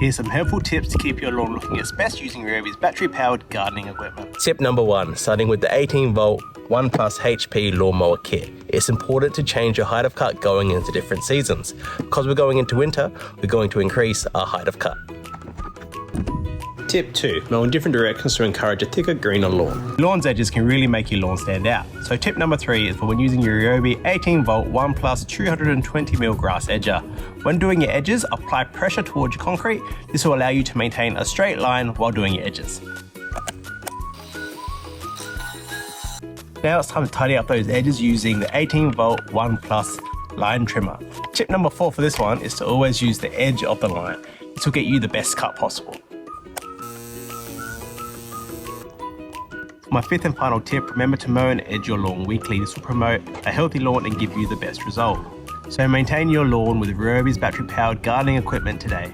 Here's some helpful tips to keep your lawn looking its best using RYOBI's battery-powered gardening equipment. Tip number 1, starting with the 18-volt 1+ HP lawnmower kit. It's important to change your height of cut going into different seasons. Because we're going into winter, we're going to increase our height of cut. Tip 2, mow in different directions to encourage a thicker, greener lawn. Lawn's edges can really make your lawn stand out. So tip number 3 is for when using your RYOBI 18-volt 1+ 220mm grass edger. When doing your edges, apply pressure towards your concrete. This will allow you to maintain a straight line while doing your edges. Now it's time to tidy up those edges using the 18-volt 1+ line trimmer. Tip number 4 for this one is to always use the edge of the line. This will get you the best cut possible. My 5th and final tip, remember to mow and edge your lawn weekly. This will promote a healthy lawn and give you the best result. So maintain your lawn with RYOBI's battery-powered gardening equipment today.